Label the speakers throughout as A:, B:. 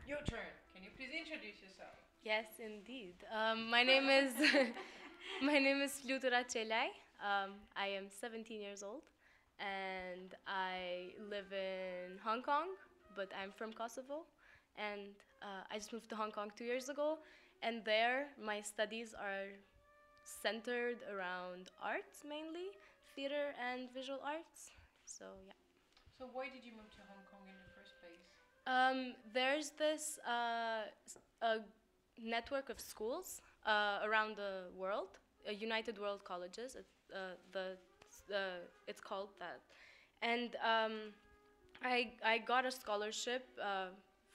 A: Your turn. Can you please introduce yourself?
B: Yes, indeed. My name is my name is Lutura Chelai. I am 17 years old, and I live in Hong Kong, but I'm from Kosovo, and I just moved to Hong Kong 2 years ago, and there my studies are centered around arts mainly, theater and visual arts. So yeah.
A: So why did you move to Hong Kong in the first place?
B: There's this a network of schools around the world, United World Colleges. It's called that, and I got a scholarship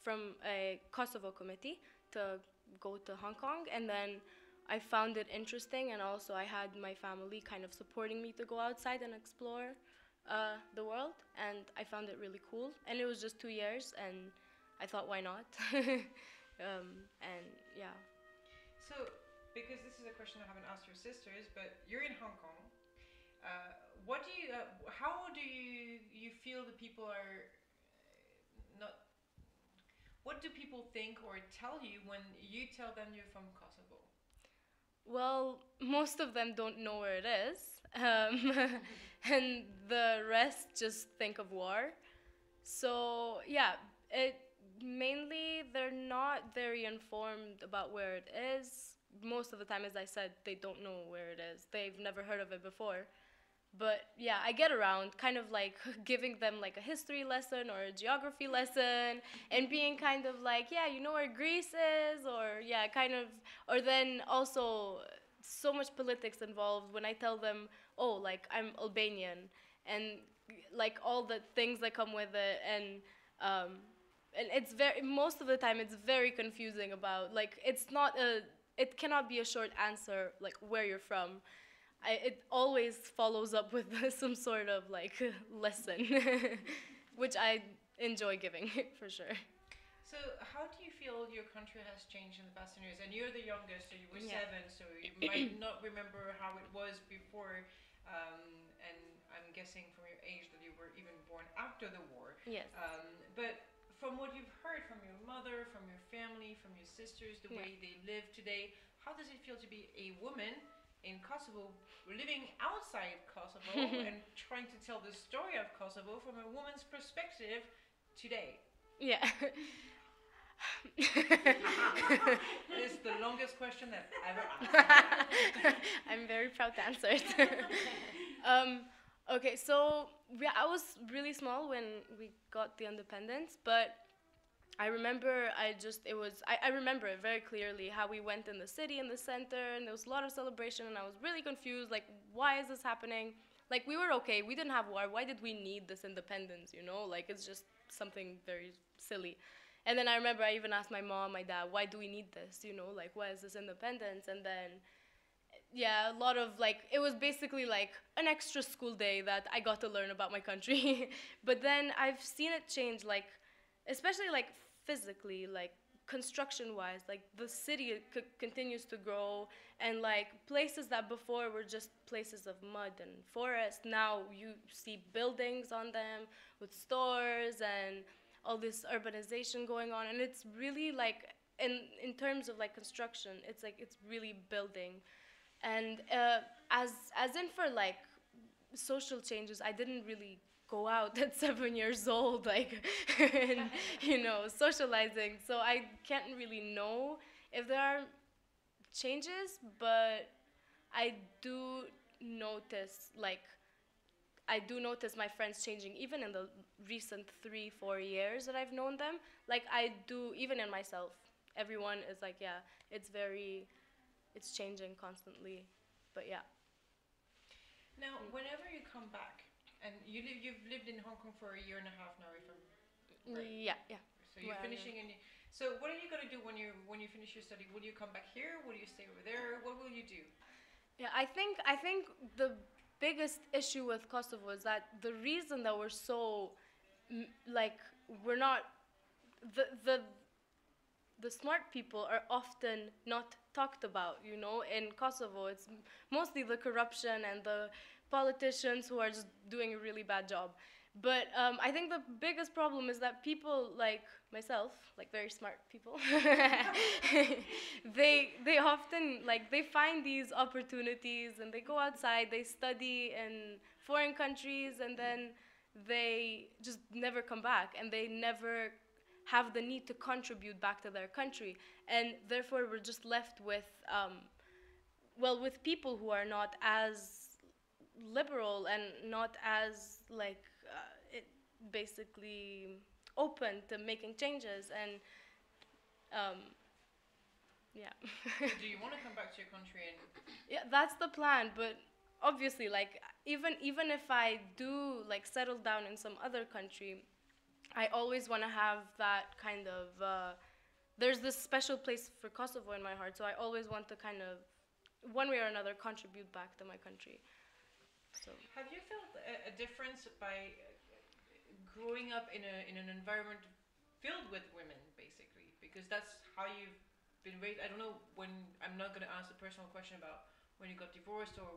B: from a Kosovo committee to go to Hong Kong, and then I found it interesting, and also I had my family kind of supporting me to go outside and explore the world, and I found it really cool. And it was just 2 years, and I thought, why not? And yeah.
A: So, because this is a question I haven't asked your sisters, but you're in Hong Kong. What do you? How do you feel the people are not? What do people think or tell you when you tell them you're from Kosovo?
B: Well, most of them don't know where it is, and the rest just think of war. So yeah, it mainly they're not very informed about where it is. Most of the time, as I said, they don't know where it is. They've never heard of it before. But yeah, I get around kind of like giving them like a history lesson or a geography lesson and being kind of like, yeah, you know where Greece is, or yeah, kind of, or then also so much politics involved when I tell them, oh, like I'm Albanian, and like all the things that come with it. Um, and it's very, most of the time it's very confusing about, like, it cannot be a short answer like where you're from. It always follows up with some sort of like lesson, which I enjoy giving for sure.
A: So, how do you feel your country has changed in the past 10 years? And you're the youngest, so you were
B: Yeah.
A: 7, so you might not remember how it was before. Um, and I'm guessing from your age that you were even born after the war.
B: Yes.
A: But from what you've heard from your mother, from your family, from your sisters, the
B: Yeah.
A: way they live today, how does it feel to be a woman in Kosovo, living outside Kosovo and trying to tell the story of Kosovo from a woman's perspective today?
B: Yeah.
A: It is the longest question I've ever asked.
B: I'm very proud to answer it. um, okay, so yeah, I was really small when we got the independence, but I remember I remember it very clearly how we went in the city in the center, and there was a lot of celebration, and I was really confused, like, why is this happening? Like, we were okay, we didn't have war, why did we need this independence, you know? Like, it's just something very silly. And then I remember I even asked my mom, my dad, why do we need this, you know? Like, why is this independence? And then yeah, a lot of like, it was basically like an extra school day that I got to learn about my country. But then I've seen it change, like, especially like physically, like construction wise, like the city continues to grow, and like places that before were just places of mud and forest, now you see buildings on them with stores and all this urbanization going on, and it's really like, in terms of like construction, it's like it's really building. And as in for like social changes, I didn't really go out at 7 years old, like, and, you know, socializing. So I can't really know if there are changes, but I do notice, like, I do notice my friends changing, even in the recent 3, 4 years that I've known them. Like, I do, even in myself. Everyone is like, yeah, it's very, it's changing constantly. But yeah.
A: Now, whenever you come back, and you've lived in Hong Kong for a year and a half now, if I'm right.
B: Yeah, yeah.
A: So you're
B: Well,
A: finishing, and so what are you gonna do when you finish your study? Will you come back here? Will you stay over there? What will you do?
B: yeah, I think the biggest issue with Kosovo is that the reason that we're so like, we're not, the the smart people are often not talked about, you know. In Kosovo, it's mostly the corruption and the politicians who are just doing a really bad job. But I think the biggest problem is that people like myself, like very smart people, they often like they find these opportunities and they go outside, they study in foreign countries, and then they just never come back, and they never have the need to contribute back to their country, and therefore we're just left with well, with people who are not as liberal and not as like basically open to making changes, and um, yeah.
A: Do you want to come back to your country and?
B: Yeah, that's the plan, but obviously like even if I do like settle down in some other country, I always want to have that kind of there's this special place for Kosovo in my heart, so I always want to kind of one way or another contribute back to my country. So
A: Have you felt a difference by growing up in an environment filled with women, basically? Because that's how you've been raised. I don't know when. I'm not going to ask a personal question about when you got divorced or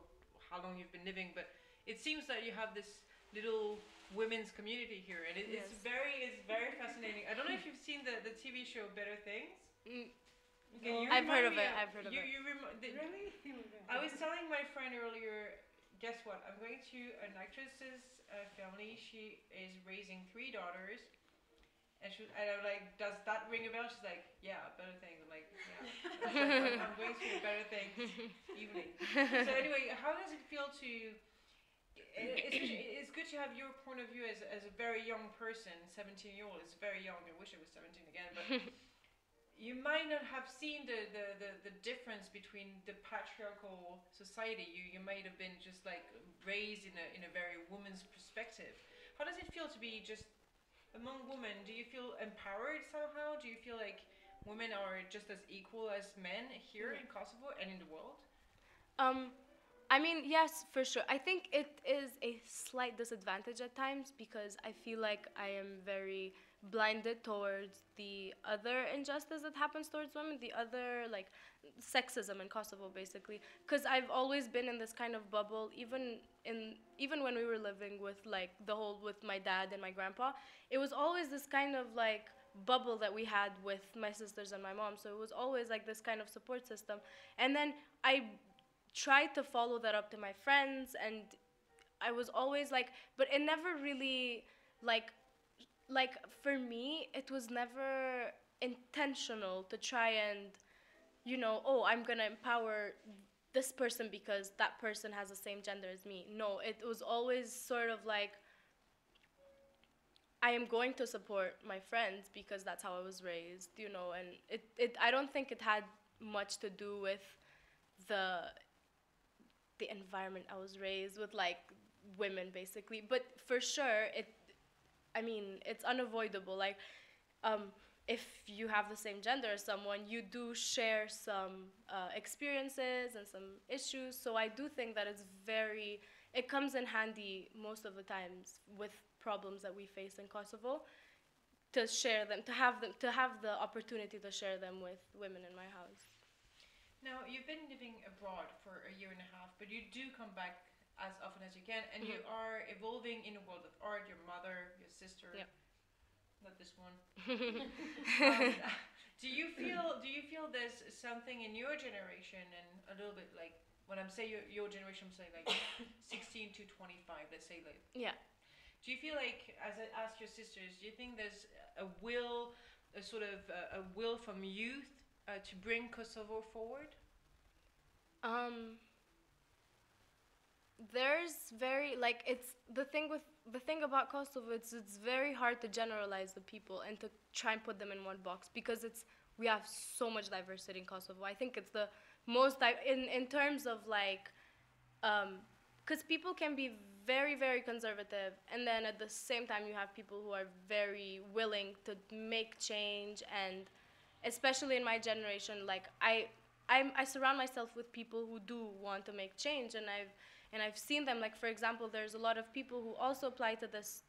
A: how long you've been living, but it seems that you have this little women's community here, and
B: Yes.
A: it's very fascinating. I don't know if you've seen the TV show Better Things.
B: mm,
A: Okay,
C: No.
A: you
B: I've heard
A: remind
B: of
A: me
B: it. I've heard of it.
C: Really?
A: I was telling my friend earlier, guess what? I'm going to an actress's family. She is raising 3 daughters. And I'm like, does that ring a bell? She's like, yeah, Better Things. I'm like, yeah. I'm going to a Better Things evening. So anyway, how does it feel to... It's good to have your point of view as a very young person. 17-year-old is very young. I wish I was 17 again, but... You might not have seen the difference between the patriarchal society. You might have been just like raised in a very woman's perspective. How does it feel to be just among women? Do you feel empowered somehow? Do you feel like women are just as equal as men here in Kosovo and in the world?
B: I mean, yes, for sure. I think it is a slight disadvantage at times because I feel like I am very blinded towards the other injustice that happens towards women, the other like sexism in Kosovo, basically. Because I've always been in this kind of bubble, even when we were living with like with my dad and my grandpa. It was always this kind of like bubble that we had with my sisters and my mom. So it was always like this kind of support system, and then I tried to follow that up to my friends, and I was always like, but it never really like for me it was never intentional to try and oh, I'm gonna empower this person because that person has the same gender as me. No, it was always sort of like I am going to support my friends because that's how I was raised, and it I don't think it had much to do with the environment I was raised with, like women basically. But for sure, it's unavoidable. Like, if you have the same gender as someone, you do share some experiences and some issues. So I do think that it comes in handy most of the times with problems that we face in Kosovo, to share them, to have the opportunity to share them with women in my house.
A: Now, you've been living abroad for a year and a half, but you do come back as often as you can, and you are evolving in the world of art. Your mother, your sister,
B: Yep.
A: not this one. Do you feel there's something in your generation, and a little bit like when I'm saying your generation, I'm saying like 16 to 25, let's say like.
B: Yeah.
A: Do you feel like, as I asked your sisters, do you think there's a will from youth to bring Kosovo forward?
B: There's very like it's the thing about Kosovo. It's very hard to generalize the people and to try and put them in one box because we have so much diversity in Kosovo. I think it's the most in terms of like, because people can be very, very conservative, and then at the same time you have people who are very willing to make change. And especially in my generation, like I surround myself with people who do want to make change, and I've seen them. Like, for example, there's a lot of people who also apply to this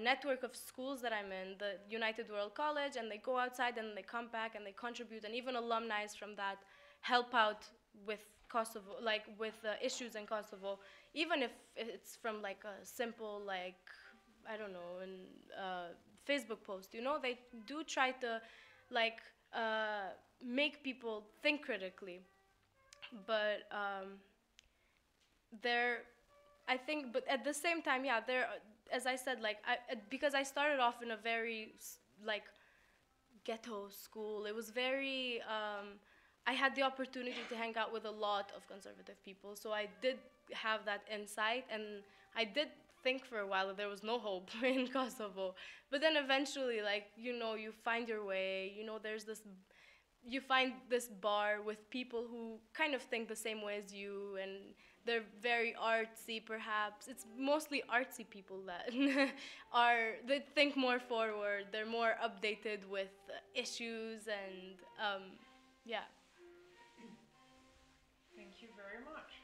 B: network of schools that I'm in, the United World College, and they go outside and they come back and they contribute, and even alumni from that help out with Kosovo, like with issues in Kosovo, even if it's from like a simple like I don't know, an Facebook post. You know, they do try to like make people think critically, but they're I think, but at the same time, yeah, they're as I said, like because I started off in a very like ghetto school. It was very. I had the opportunity to hang out with a lot of conservative people, so I did have that insight, and I did think for a while that there was no hope in Kosovo. But then eventually, like you know, you find your way. You know, there's this. You find this bar with people who kind of think the same way as you, and they're very artsy, perhaps. It's mostly artsy people that they think more forward. They're more updated with issues, and yeah.
A: Thank you very much.